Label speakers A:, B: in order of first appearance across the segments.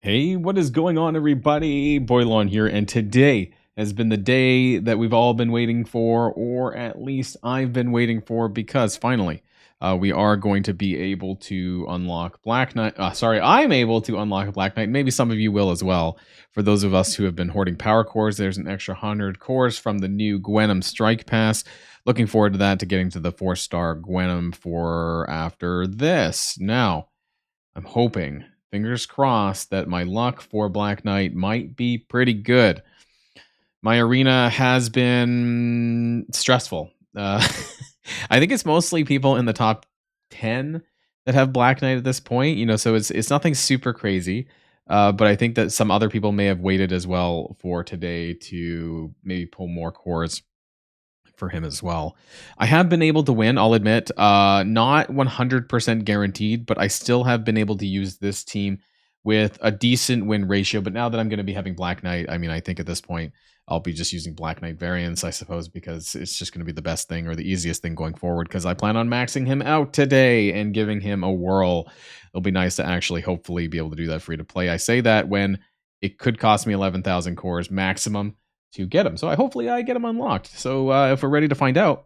A: Hey, what is going on, everybody? Boilon here, and today has been the day that we've all been waiting for, or at least I've been waiting for, because finally we are going to be able to unlock Black Knight. Sorry, I'm able to unlock Black Knight. Maybe some of you will as well. For those of us who have been hoarding power cores, there's an extra 100 cores from the new Gwenom Strike Pass. Looking forward to that, to getting to the 4-star Gwenom for after this. Now, I'm hoping, fingers crossed, that my luck for Black Knight might be pretty good. My arena has been stressful. I think it's mostly people in the top 10 that have Black Knight at this point, so it's nothing super crazy. But I think that some other people may have waited as well for today to maybe pull more cores for him as well. I have been able to win, I'll admit. Not 100% guaranteed, but I still have been able to use this team with a decent win ratio. But now that I'm going to be having Black Knight, I think at this point I'll be just using Black Knight variants, I suppose, because it's just going to be the best thing or the easiest thing going forward, because I plan on maxing him out today and giving him a whirl. It'll be nice to actually hopefully be able to do that free to play. I say that when it could cost me 11,000 cores maximum to get him. So hopefully I get him unlocked. So if we're ready to find out,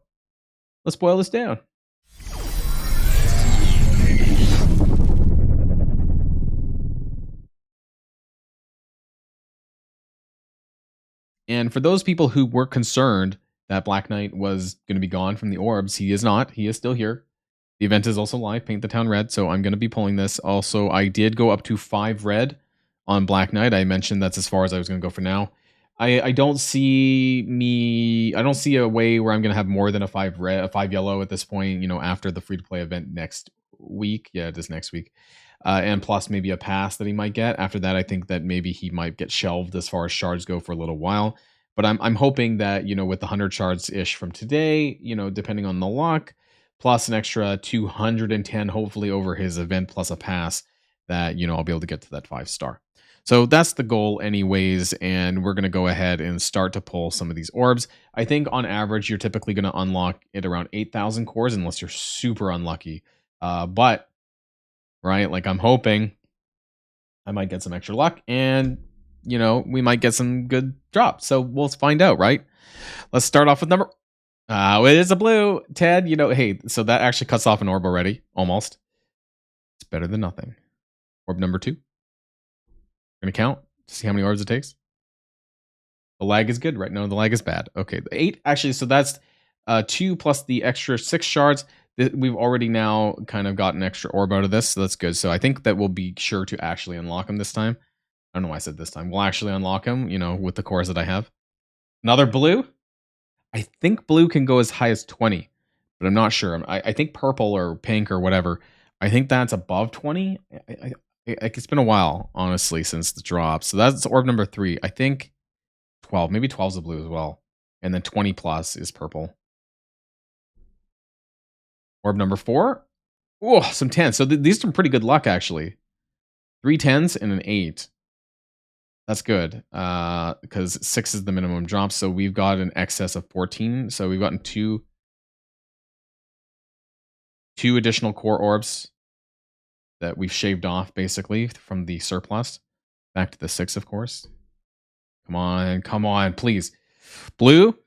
A: let's boil this down. And for those people who were concerned that Black Knight was going to be gone from the orbs, he is not. He is still here. The event is also live, Paint the Town Red, so I'm going to be pulling this. Also, I did go up to 5 red on Black Knight. I mentioned that's as far as I was going to go for now. I don't see a way where I'm going to have more than a 5 red, a 5 yellow at this point, after the free-to-play event next week. Yeah, it is next week. And plus maybe a pass that he might get. After that, I think that maybe he might get shelved as far as shards go for a little while. But I'm hoping that, with the 100 shards-ish from today, depending on the luck, plus an extra 210, hopefully over his event, plus a pass, that, I'll be able to get to that 5-star. So that's the goal anyways, and we're going to go ahead and start to pull some of these orbs. I think on average, you're typically going to unlock it around 8,000 cores unless you're super unlucky. But, right, like I'm hoping I might get some extra luck and, we might get some good drops. So we'll find out, right? Let's start off with number... it is a blue. Ted, hey, so that actually cuts off an orb already, almost. It's better than nothing. Orb number 2. Gonna count to see how many orbs it takes. The lag is good, right? No, the lag is bad. Okay, the 8 actually. So that's 2 plus the extra 6 shards. We've already now kind of got an extra orb out of this, so that's good. So I think that we'll be sure to actually unlock him this time. I don't know why I said this time. We'll actually unlock him, with the cores that I have. Another blue. I think blue can go as high as 20, but I'm not sure. I think purple or pink or whatever, I think that's above 20. It's been a while, honestly, since the drop. So that's orb number 3. I think 12. Maybe 12 is a blue as well. And then 20 plus is purple. Orb number 4. Oh, some 10s. So these are some pretty good luck, actually. 3 10s and an 8. That's good. Because 6 is the minimum drop. So we've got an excess of 14. So we've gotten two additional core orbs that we've shaved off, basically, from the surplus. Back to the 6, of course. Come on, please. Blue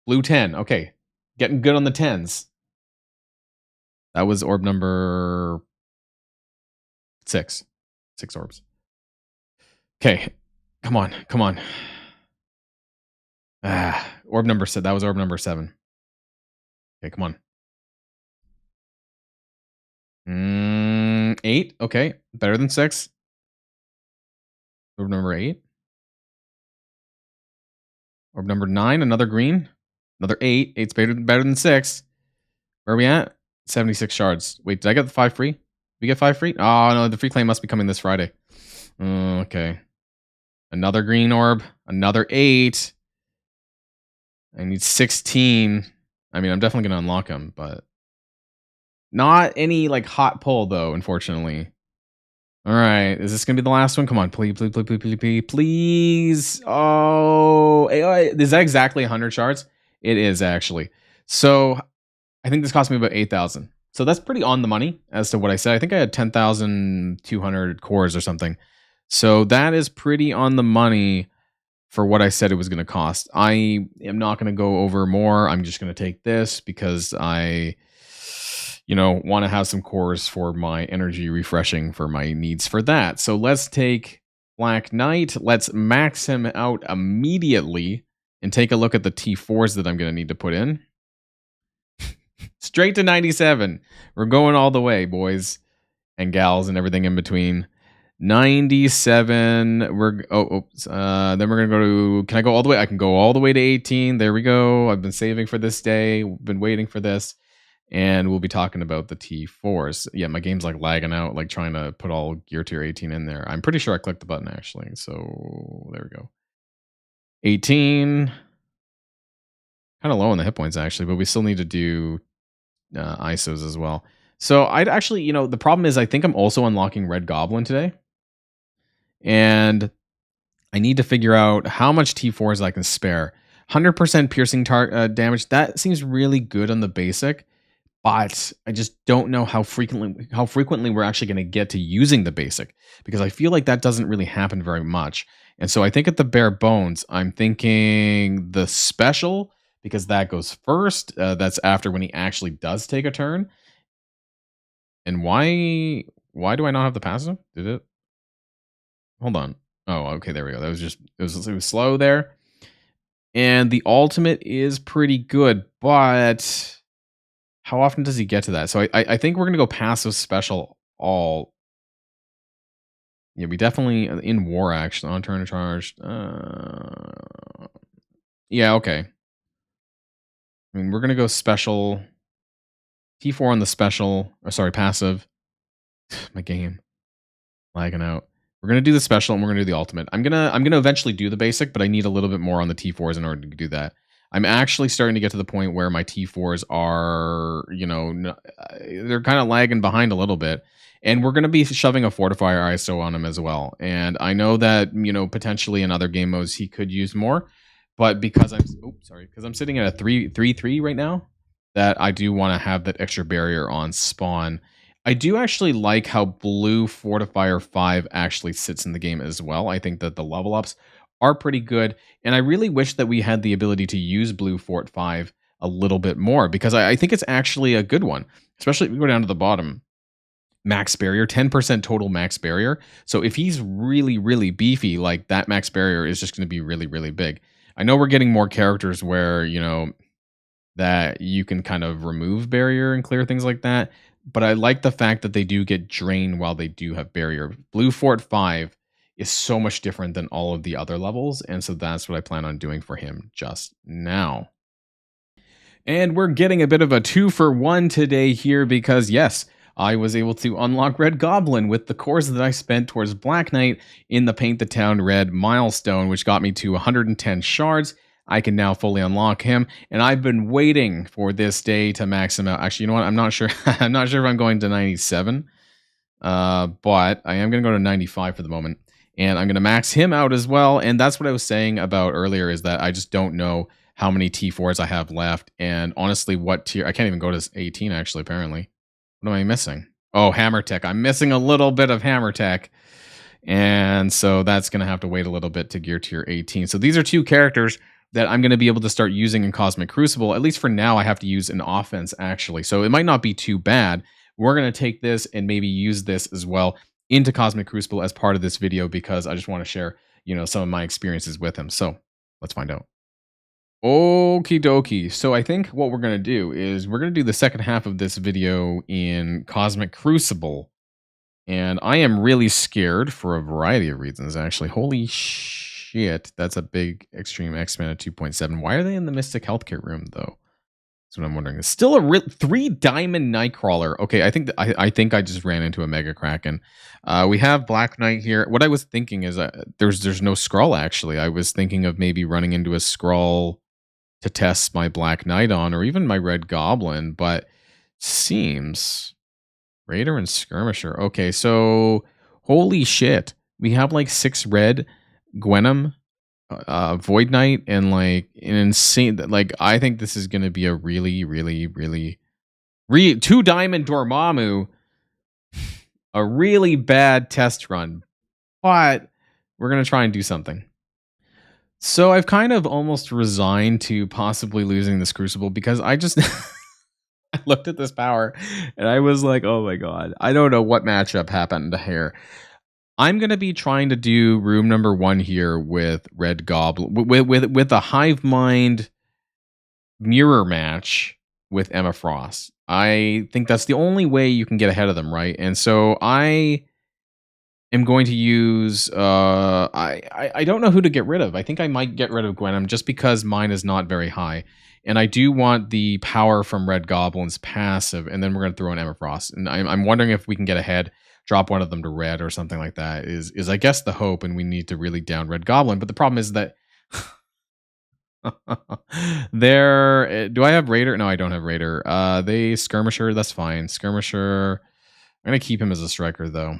A: 10. Okay, getting good on the 10s. That was orb number 6. 6 orbs. Okay, come on. Orb number 7. That was orb number 7. Okay, come on. 8. Okay, better than 6. Orb number 8. Orb number 9. Another green. Another 8. 8's better than 6. Where are we at? 76 shards. Wait, did I get the 5 free? We get 5 free? Oh no, the free claim must be coming this Friday. Okay. Another green orb. Another 8. I need 16. I'm definitely going to unlock him, but not any like hot pull though, unfortunately. All right, is this gonna be the last one? Come on, please. Oh, is that exactly 100 shards? It is actually. So I think this cost me about 8,000. So that's pretty on the money as to what I said. I think I had 10,200 cores or something. So that is pretty on the money for what I said it was going to cost. I am not going to go over more. I'm just going to take this because I, want to have some cores for my energy refreshing for my needs for that. So let's take Black Knight. Let's max him out immediately and take a look at the T4s that I'm going to need to put in. Straight to 97. We're going all the way, boys and gals and everything in between. 97. Then we're gonna go to. Can I go all the way? I can go all the way to 18. There we go. I've been saving for this day. Been waiting for this, and we'll be talking about the T4s. Yeah, my game's like lagging out, like trying to put all gear tier 18 in there. I'm pretty sure I clicked the button actually. So there we go. 18. Kind of low on the hit points actually, but we still need to do ISOs as well. So I'd actually, the problem is I think I'm also unlocking Red Goblin today. And I need to figure out how much T4s I can spare. 100% piercing damage, that seems really good on the basic, but I just don't know how frequently we're actually going to get to using the basic, because I feel like that doesn't really happen very much. And so I think at the bare bones, I'm thinking the special, because that goes first. That's after when he actually does take a turn. And why do I not have the passive? Did it? Hold on. Oh, okay, there we go. That was just it was slow there. And the ultimate is pretty good, but how often does he get to that? So I think we're gonna go passive special all. Yeah, we definitely in war action on turn of charge. Yeah, okay. I mean, we're gonna go special. T4 on the special. Sorry, passive. My game lagging out. We're gonna do the special and we're gonna do the ultimate. I'm gonna eventually do the basic, but I need a little bit more on the T4s in order to do that. I'm actually starting to get to the point where my T4s are, they're kind of lagging behind a little bit. And we're going to be shoving a fortifier ISO on him as well. And I know that, potentially in other game modes he could use more, but because I'm sitting at a 3-3 right now, that I do want to have that extra barrier on spawn. I do actually like how Blue Fortifier 5 actually sits in the game as well. I think that the level ups are pretty good, and I really wish that we had the ability to use Blue Fort 5 a little bit more, because I think it's actually a good one, especially if we go down to the bottom. Max barrier, 10% total max barrier. So if he's really, really beefy, like that max barrier is just going to be really, really big. I know we're getting more characters where, that you can kind of remove barrier and clear things like that. But I like the fact that they do get drained while they do have barrier. Blue Fort 5 is so much different than all of the other levels. And so that's what I plan on doing for him just now. And we're getting a bit of a 2-for-1 today here because, yes, I was able to unlock Red Goblin with the cores that I spent towards Black Knight in the Paint the Town Red milestone, which got me to 110 shards. I can now fully unlock him, and I've been waiting for this day to max him out. Actually, you know what? I'm not sure. I'm not sure if I'm going to 97, but I am going to go to 95 for the moment, and I'm going to max him out as well. And that's what I was saying about earlier, is that I just don't know how many T4s I have left, and honestly, what tier. I can't even go to 18, actually, apparently. What am I missing? Oh, Hammer Tech. I'm missing a little bit of Hammer Tech. And so that's going to have to wait a little bit to gear tier 18. So these are two characters that I'm going to be able to start using in Cosmic Crucible. At least for now, I have to use an offense, actually. So it might not be too bad. We're going to take this and maybe use this as well into Cosmic Crucible as part of this video, because I just want to share, some of my experiences with him. So let's find out. Okie dokie. So I think what we're going to do is we're going to do the second half of this video in Cosmic Crucible. And I am really scared for a variety of reasons, actually. Holy shit. That's a big Extreme X-Men at 2.7. Why are they in the Mystic Healthcare room, though? That's what I'm wondering. It's still a 3 Diamond Nightcrawler. Okay, I think I just ran into a Mega Kraken. We have Black Knight here. What I was thinking is there's no Skrull, actually. I was thinking of maybe running into a Skrull to test my Black Knight on, or even my Red Goblin, but seems Raider and Skirmisher. Okay, so holy shit. We have like 6 red Gwenum, Void Knight, and like an insane, like I think this is going to be a really, really, really 2 Diamond Dormammu, a really bad test run. but we're going to try and do something. So I've kind of almost resigned to possibly losing this Crucible because I just I looked at this power and I was like, oh my god, I don't know what matchup happened here. I'm gonna be trying to do room number 1 here with Red Goblin with a Hive Mind mirror match with Emma Frost. I think that's the only way you can get ahead of them, right? And so I am going to use I don't know who to get rid of. I think I might get rid of Gwenom just because mine is not very high. And I do want the power from Red Goblin's passive, and then we're going to throw in Emma Frost. And I'm wondering if we can get ahead, drop one of them to red or something like that. Is I guess the hope, and we need to really down Red Goblin. But the problem is that there. Do I have Raider? No, I don't have Raider. They Skirmisher. That's fine. Skirmisher. I'm gonna keep him as a striker though.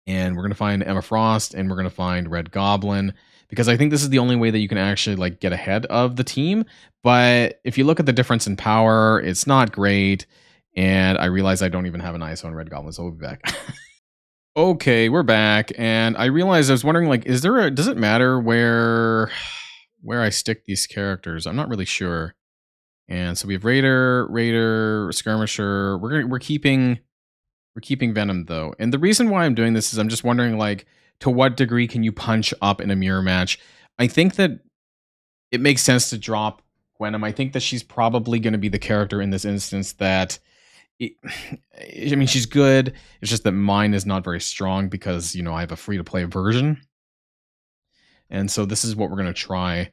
A: And we're going to find Emma Frost, and we're going to find Red Goblin, because I think this is the only way that you can actually like get ahead of the team. But if you look at the difference in power, it's not great. And I realize I don't even have an ISO on Red Goblin, so we'll be back. Okay, we're back, and I realized I was wondering, like, does it matter where I stick these characters? I'm not really sure. And so we have Raider, Skirmisher. We're keeping Venom though. And the reason why I'm doing this is I'm just wondering, like, to what degree can you punch up in a mirror match? I think that it makes sense to drop Gwenom. I think that she's probably going to be the character in this instance that I mean, she's good. It's just that mine is not very strong because, you know, I have a free to play version. And so this is what we're going to try.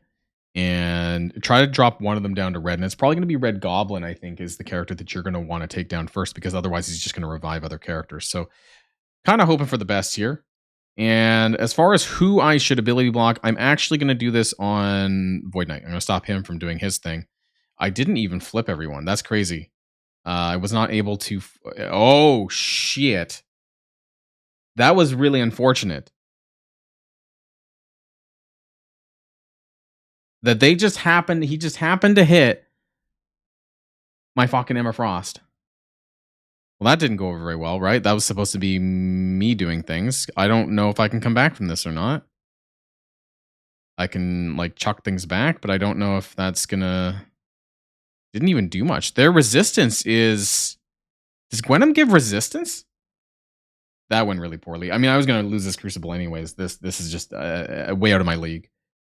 A: And try to drop one of them down to red. And it's probably going to be Red Goblin, I think, is the character that you're going to want to take down first, because otherwise he's just going to revive other characters. So kind of hoping for the best here. And as far as who I should ability block, I'm actually going to do this on Void Knight. I'm going to stop him from doing his thing. I didn't even flip everyone. That's crazy. I was not able to... Oh, shit. That was really unfortunate. That he just happened to hit my fucking Emma Frost. Well, that didn't go over very well, right? That was supposed to be me doing things. I don't know if I can come back from this or not. I can, like, chuck things back, but I don't know if that's gonna... Didn't even do much. Their resistance is... Does Gwenom give resistance? That went really poorly. I mean, I was gonna lose this Crucible anyways. This is just way out of my league.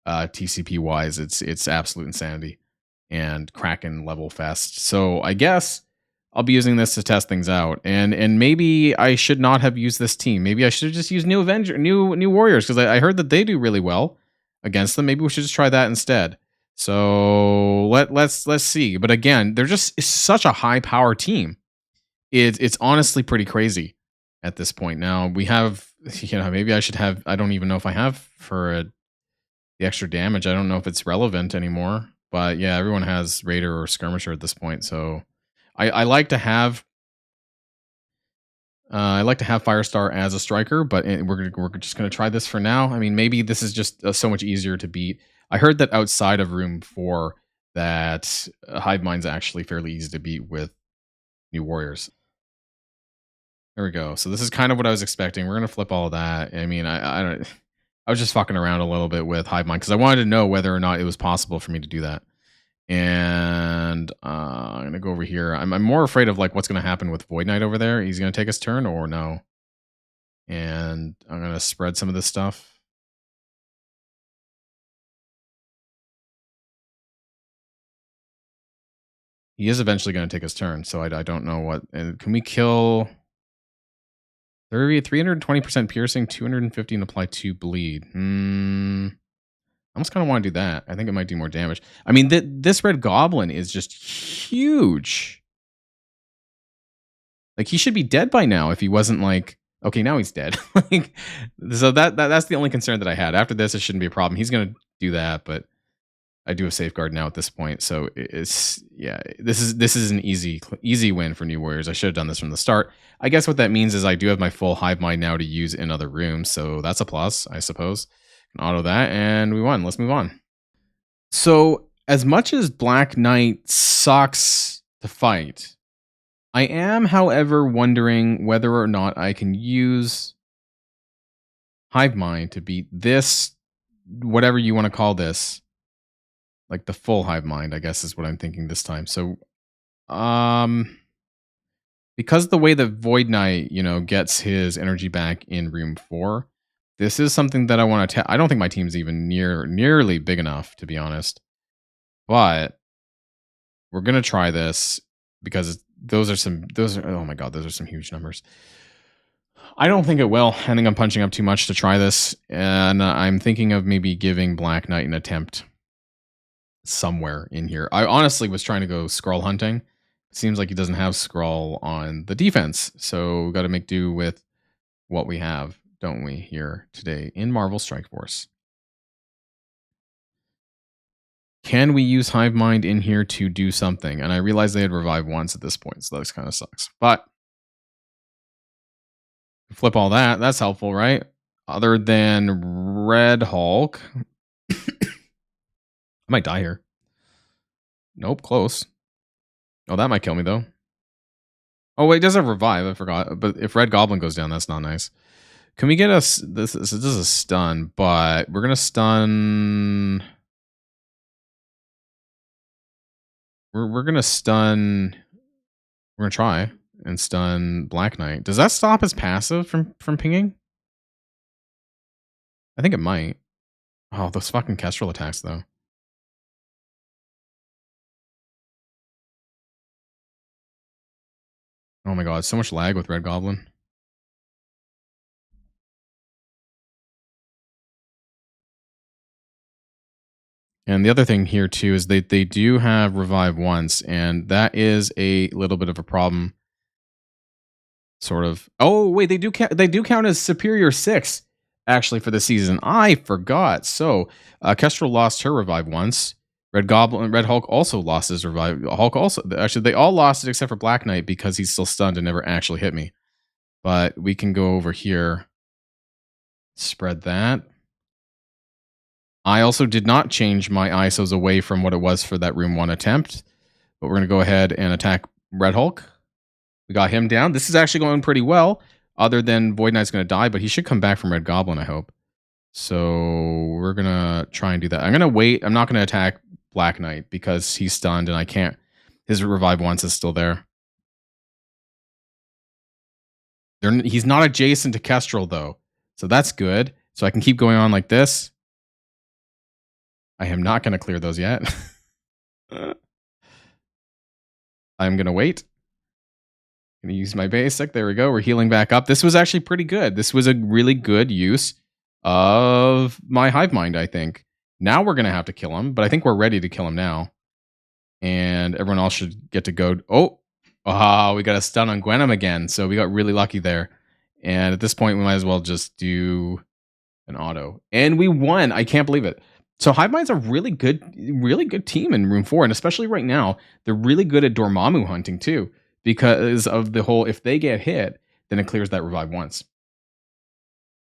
A: TCP wise, it's absolute insanity and Kraken level fest. So I guess I'll be using this to test things out, and maybe I should not have used this team. Maybe I should have just used new warriors, because I heard that they do really well against them. Maybe we should just try that instead. So let's see. But again, they're just such a high power team. It's honestly pretty crazy at this point. Now we have, you know, maybe I should have. I don't even know if I have for the extra damage. I don't know if it's relevant anymore, but yeah, everyone has Raider or Skirmisher at this point. So I like to have Firestar as a striker, but we're just gonna try this for now. I mean, maybe this is just so much easier to beat. I heard that outside of room 4 that Hive Mind's actually fairly easy to beat with new warriors. There we go. So this is kind of what I was expecting. We're gonna flip all of that. I mean, I don't. I was just fucking around a little bit with Hive Mind because I wanted to know whether or not it was possible for me to do that. And I'm gonna go over here. I'm more afraid of, like, what's gonna happen with Void Knight over there. He's gonna take his turn or no? And I'm gonna spread some of this stuff. He is eventually gonna take his turn, so I don't know what. And can we kill? 320% piercing, 250 and apply 2 bleed. I almost kind of want to do that. I think it might do more damage. I mean, this Red Goblin is just huge. Like, he should be dead by now if he wasn't, like... Okay, now he's dead. Like, so that's the only concern that I had. After this, it shouldn't be a problem. He's going to do that, but I do have Safeguard now at this point. So it's... Yeah, this is an easy win for New Warriors. I should have done this from the start. I guess what that means is I do have my full Hive Mind now to use in other rooms. So that's a plus, I suppose. Auto that, and we won. Let's move on. So, as much as Black Knight sucks to fight, I am, however, wondering whether or not I can use hive mind to beat this, whatever you want to call this, like the full hive mind, I guess is what I'm thinking this time. So, because the way that Void Knight, gets his energy back in room 4, this is something that I want to. I don't think my team's even nearly big enough, to be honest. But we're gonna try this because those are oh my god, those are some huge numbers. I don't think it will. I think I'm punching up too much to try this, and I'm thinking of maybe giving Black Knight an attempt somewhere in here. I honestly was trying to go Skrull hunting. Seems like he doesn't have Skrull on the defense, so we got to make do with what we have, don't we, here today in Marvel Strike Force. Can we use Hive Mind in here to do something? And I realized they had revived once at this point, so that kind of sucks. But flip all that, that's helpful, right? Other than Red Hulk. I might die here. Nope, close. Oh, that might kill me, though. Oh, wait, it does have revive. I forgot. But if Red Goblin goes down, that's not nice. Can we get us... This is a stun, but we're going to stun... We're going to stun... We're going to try and stun Black Knight. Does that stop his passive from pinging? I think it might. Oh, those fucking Kestrel attacks, though. Oh my god, so much lag with Red Goblin. And the other thing here too is they do have revive once, and that is a little bit of a problem. Sort of. Oh wait, they do count as Superior 6 actually for the season. I forgot. So Kestrel lost her revive once. Red Hulk also lost his revive. Hulk also, actually they all lost it except for Black Knight because he's still stunned and never actually hit me. But we can go over here. Spread that. I also did not change my ISOs away from what it was for that room 1 attempt. But we're going to go ahead and attack Red Hulk. We got him down. This is actually going pretty well. Other than Void Knight's going to die, but he should come back from Red Goblin, I hope. So we're going to try and do that. I'm going to wait. I'm not going to attack Black Knight because he's stunned and I can't. His revive once is still there. He's not adjacent to Kestrel, though. So that's good. So I can keep going on like this. I am not going to clear those yet. I'm going to wait. Going to use my basic. There we go. We're healing back up. This was actually pretty good. This was a really good use of my Hive Mind, I think. Now we're going to have to kill him, but I think we're ready to kill him now. And everyone else should get to go. Oh, we got a stun on Gwenom again. So we got really lucky there. And at this point, we might as well just do an auto. And we won. I can't believe it. So Hive Mind's a really good team in room 4. And especially right now, they're really good at Dormammu hunting too. Because of the whole, if they get hit, then it clears that revive once.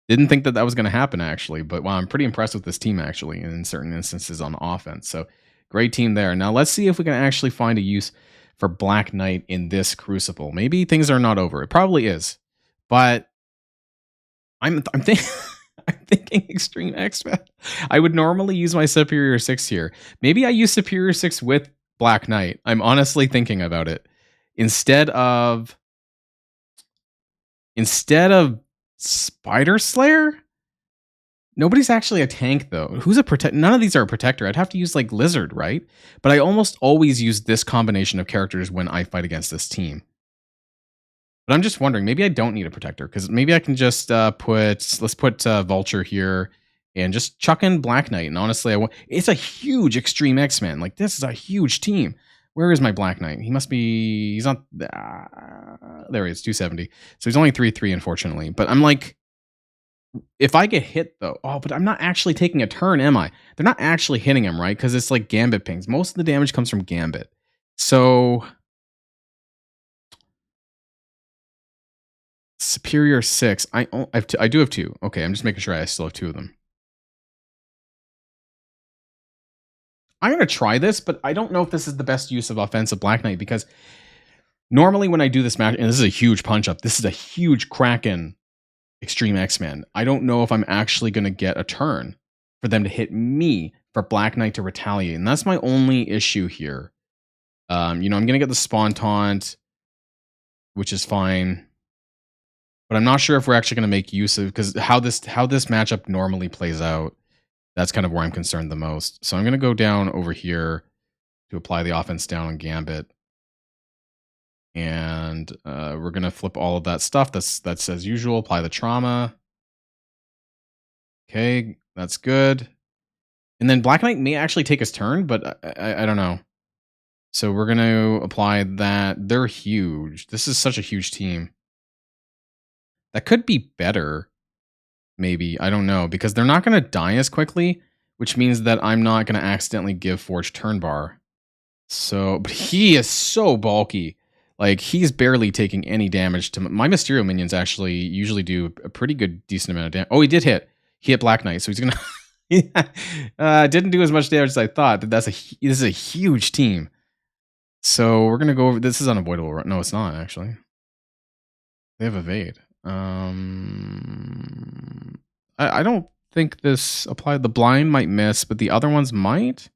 A: Didn't think that was going to happen, actually. But wow, I'm pretty impressed with this team, actually, in certain instances on offense. So great team there. Now let's see if we can actually find a use for Black Knight in this Crucible. Maybe things are not over. It probably is. But I'm thinking... I'm thinking Extreme X-Men. I would normally use my Superior 6 here. Maybe I use Superior 6 with Black Knight. I'm honestly thinking about it. Instead of Spider Slayer? Nobody's actually a tank, though. Who's a protector? None of these are a protector. I'd have to use, like, Lizard, right? But I almost always use this combination of characters when I fight against this team. But I'm just wondering, maybe I don't need a protector, because maybe I can just let's put Vulture here and just chuck in Black Knight. And honestly, it's a huge Extreme X-Men. Like, this is a huge team. Where is my Black Knight? He's not, there he is, 270. So he's only 3-3, unfortunately. But I'm like, if I get hit, though, but I'm not actually taking a turn, am I? They're not actually hitting him, right? Because it's like Gambit pings. Most of the damage comes from Gambit. So... Superior 6. I do have 2. Okay, I'm just making sure I still have 2 of them. I'm going to try this, but I don't know if this is the best use of offensive Black Knight, because normally when I do this match, and this is a huge punch up, this is a huge Kraken Extreme X-Men. I don't know if I'm actually going to get a turn for them to hit me for Black Knight to retaliate. And that's my only issue here. I'm going to get the Spawn Taunt, which is fine. But I'm not sure if we're actually going to make use of, because how this matchup normally plays out, that's kind of where I'm concerned the most. So I'm going to go down over here to apply the offense down on Gambit. And we're going to flip all of that stuff. That's as usual. Apply the trauma. Okay, that's good. And then Black Knight may actually take his turn, but I don't know. So we're going to apply that. They're huge. This is such a huge team. That could be better, maybe. I don't know, because they're not going to die as quickly, which means that I'm not going to accidentally give Forge turn bar. So, but he is so bulky. Like, he's barely taking any damage to my Mysterio minions. Actually, usually do a pretty good, decent amount of damage. Oh, he did hit. He hit Black Knight, so he's gonna. Didn't do as much damage as I thought. But this is a huge team. So we're gonna go over. This is unavoidable. No, it's not actually. They have evade. I don't think this applied. The blind might miss, but the other ones might.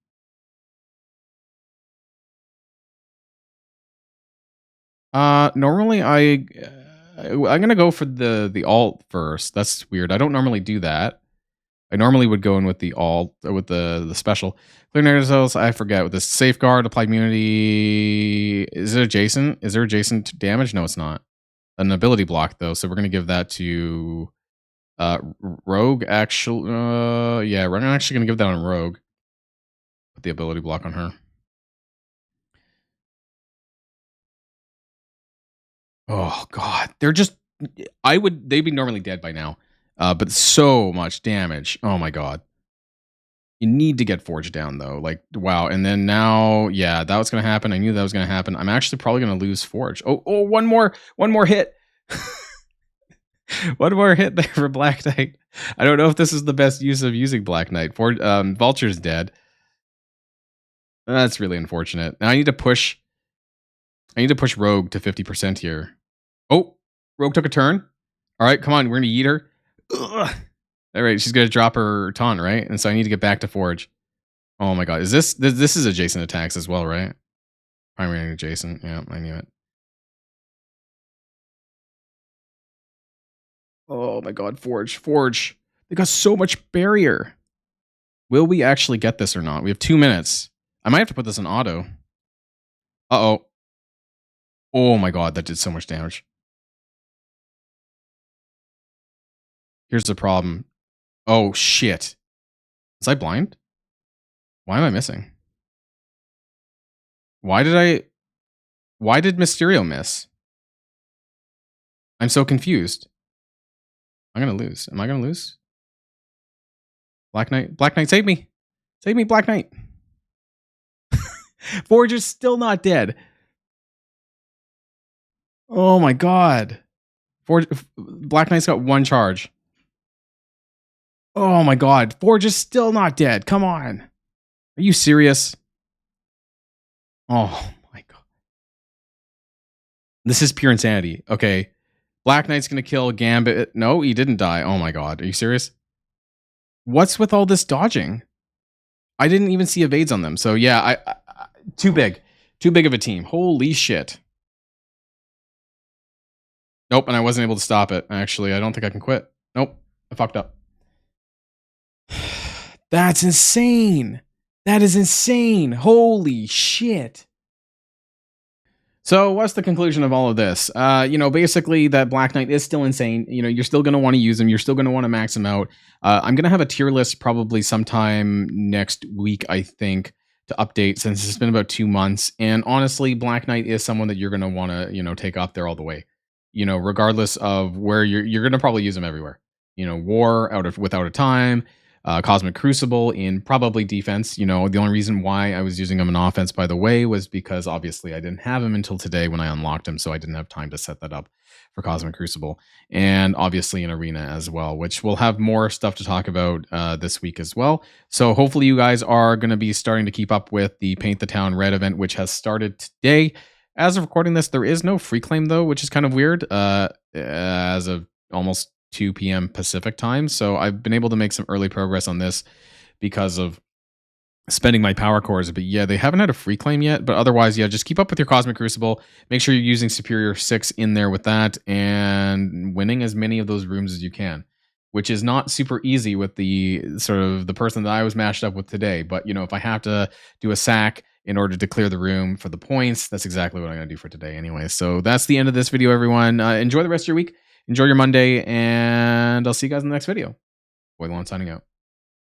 A: Normally I'm gonna go for the alt first. That's weird. I don't normally do that. I normally would go in with the alt, with the special. Clear negative cells. I forget with this safeguard, apply immunity. Is it adjacent? Is there adjacent damage? No, it's not. An ability block though, so we're gonna give that to Rogue. Actually, yeah, we're actually gonna give that on Rogue. Put the ability block on her. Oh God, they're just. They'd be normally dead by now, but so much damage. Oh my God. You need to get Forge down though. Like, wow. And then now, yeah, that was gonna happen. I knew that was gonna happen. I'm actually probably gonna lose Forge. Oh, one more hit. One more hit there for Black Knight. I don't know if this is the best use of using Black Knight. Vulture's dead. That's really unfortunate. Now I need to push Rogue to 50% here. Oh, Rogue took a turn. All right, come on, we're gonna yeet her. Ugh. All right, she's gonna drop her taunt, right? And so I need to get back to Forge. Oh my God, is this is adjacent attacks as well, right? Primary and adjacent. Yeah, I knew it. Oh my God, Forge. They got so much barrier. Will we actually get this or not? We have 2 minutes. I might have to put this in auto. Uh-oh. Oh my God, that did so much damage. Here's the problem. Oh shit. Was I blind? Why am I missing? Why did Mysterio miss? I'm so confused. I'm gonna lose. Am I gonna lose? Black Knight, save me. Save me, Black Knight. Forge is still not dead. Oh my God. Black Knight's got 1 charge. Oh my God. Forge is still not dead. Come on. Are you serious? Oh my God. This is pure insanity. Okay. Black Knight's going to kill Gambit. No, he didn't die. Oh my God. Are you serious? What's with all this dodging? I didn't even see evades on them. So yeah, I too big. Too big of a team. Holy shit. Nope, and I wasn't able to stop it. Actually, I don't think I can quit. Nope, I fucked up. That's insane. That is insane. Holy shit. So what's the conclusion of all of this? Basically that Black Knight is still insane. You're still going to want to use him. You're still going to want to max him out. I'm going to have a tier list probably sometime next week, I think, to update since it's been about 2 months. And honestly, Black Knight is someone that you're going to want to, take up there all the way. Regardless of where you're going to probably use him everywhere. War without a time. Cosmic Crucible in probably defense. The only reason why I was using him in offense, by the way, was because obviously I didn't have him until today when I unlocked him, so I didn't have time to set that up for Cosmic Crucible. And obviously in Arena as well, which we'll have more stuff to talk about this week as well. So hopefully you guys are going to be starting to keep up with the Paint the Town Red event, which has started today. As of recording this, there is no free claim though, which is kind of weird. As of almost 2 p.m. Pacific time. So I've been able to make some early progress on this because of spending my power cores. But yeah, they haven't had a free claim yet. But otherwise, yeah, just keep up with your Cosmic Crucible. Make sure you're using Superior 6 in there with that and winning as many of those rooms as you can, which is not super easy with the sort of the person that I was matched up with today. But, you know, if I have to do a sack in order to clear the room for the points, that's exactly what I'm going to do for today anyway. So that's the end of this video, everyone. Enjoy the rest of your week. Enjoy your Monday, and I'll see you guys in the next video. Boilon signing out.